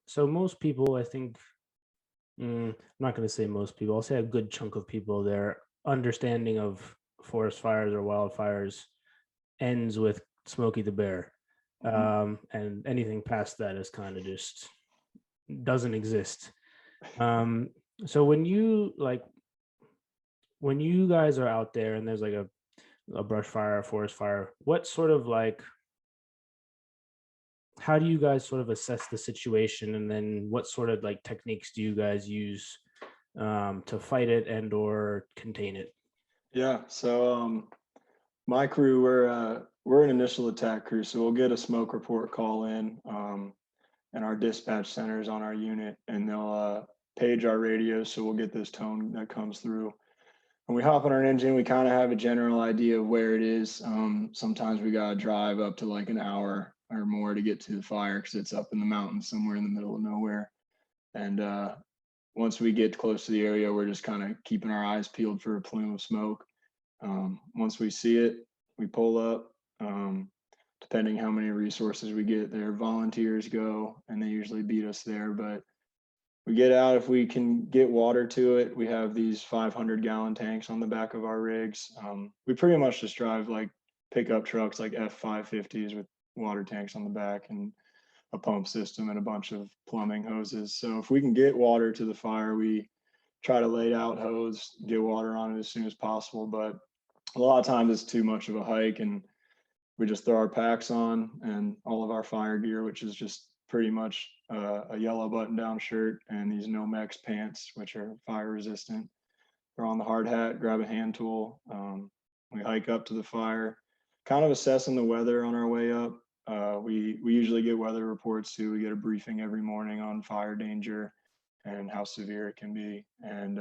so most people, I think, I'm not going to say most people. I'll say a good chunk of people. Their understanding of forest fires or wildfires ends with Smokey the Bear, Mhm. and anything past that is kind of just doesn't exist. Um, so when you guys are out there and there's like a brush fire, a forest fire, what sort of like how do you guys sort of assess the situation, and then what sort of like techniques do you guys use to fight it and or contain it? Yeah. My crew, we're an initial attack crew, so we'll get a smoke report call in, and our dispatch centers on our unit, and they'll page our radios, so we'll get this tone that comes through. When we hop on our engine, we kind of have a general idea of where it is. Sometimes we gotta drive up to like an hour or more to get to the fire because it's up in the mountains somewhere in the middle of nowhere. And once we get close to the area, we're just kind of keeping our eyes peeled for a plume of smoke. Once we see it, we pull up. Depending how many resources we get there, volunteers go, and they usually beat us there. But we get out if we can get water to it. We have these 500-gallon tanks on the back of our rigs. We pretty much just drive like pickup trucks, like F550s with water tanks on the back and a pump system and a bunch of plumbing hoses. So if we can get water to the fire, we try to lay out hose, get water on it as soon as possible. But a lot of times it's too much of a hike, and we just throw our packs on and all of our fire gear, which is just pretty much a yellow button down shirt and these Nomex pants, which are fire resistant. Throw on the hard hat, grab a hand tool. We hike up to the fire, kind of assessing the weather on our way up. We usually get weather reports too. We get a briefing every morning on fire danger and how severe it can be. And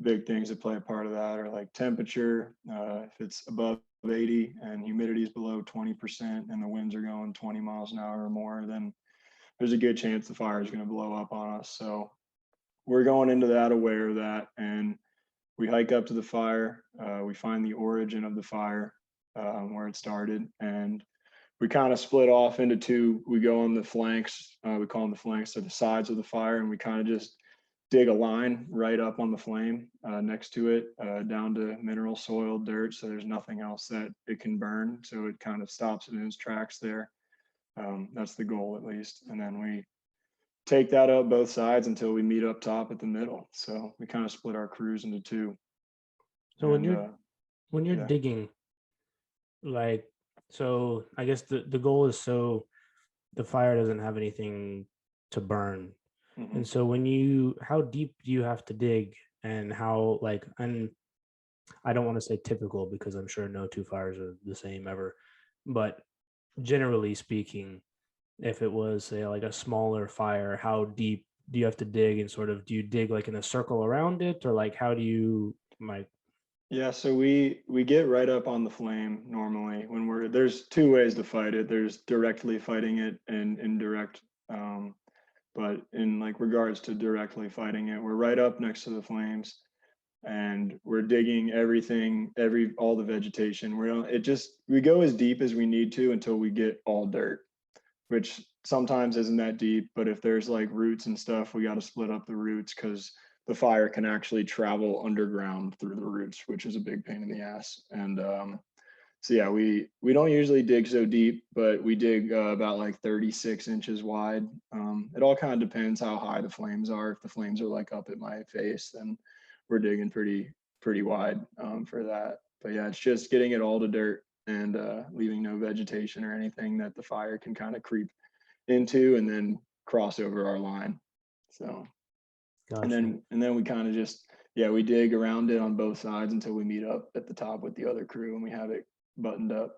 big things that play a part of that are like temperature. If it's above 80 and humidity is below 20% and the winds are going 20 miles an hour or more, then there's a good chance the fire is going to blow up on us. So we're going into that aware of that, and we hike up to the fire. We find the origin of the fire, where it started, and we kind of split off into two. We go on the flanks. We call them the flanks, or the sides of the fire, and we kind of just dig a line right up on the flame next to it, down to mineral soil, dirt. So there's nothing else that it can burn. So it kind of stops it in its tracks there. That's the goal, at least. And then we take that up both sides until we meet up top at the middle. So we kind of split our crews into two. So And when you're yeah. digging, like, so I guess the goal is so the fire doesn't have anything to burn. Hmm. And so when you how deep do you have to dig, and how like, and I don't want to say typical because I'm sure no two fires are the same ever, but generally speaking, if it was say like a smaller fire, how deep do you have to dig, and sort of do you dig like in a circle around it, or like how do you like? Yeah, so we get right up on the flame normally when we're there's two ways to fight it. There's directly fighting it and indirect. But in like regards to directly fighting it, we're right up next to the flames and we're digging everything, all the vegetation. We don't it just we go as deep as we need to until we get all dirt, which sometimes isn't that deep. But if there's like roots and stuff, we got to split up the roots because the fire can actually travel underground through the roots, which is a big pain in the ass. And so yeah, we don't usually dig so deep, but we dig about like 36 inches wide. It all kind of depends how high the flames are. If the flames are like up at my face, then we're digging pretty wide for that. But yeah, it's just getting it all to dirt and leaving no vegetation or anything that the fire can kind of creep into and then cross over our line. So Gotcha. and then we kind of just yeah we dig around it on both sides until we meet up at the top with the other crew and we have it buttoned up.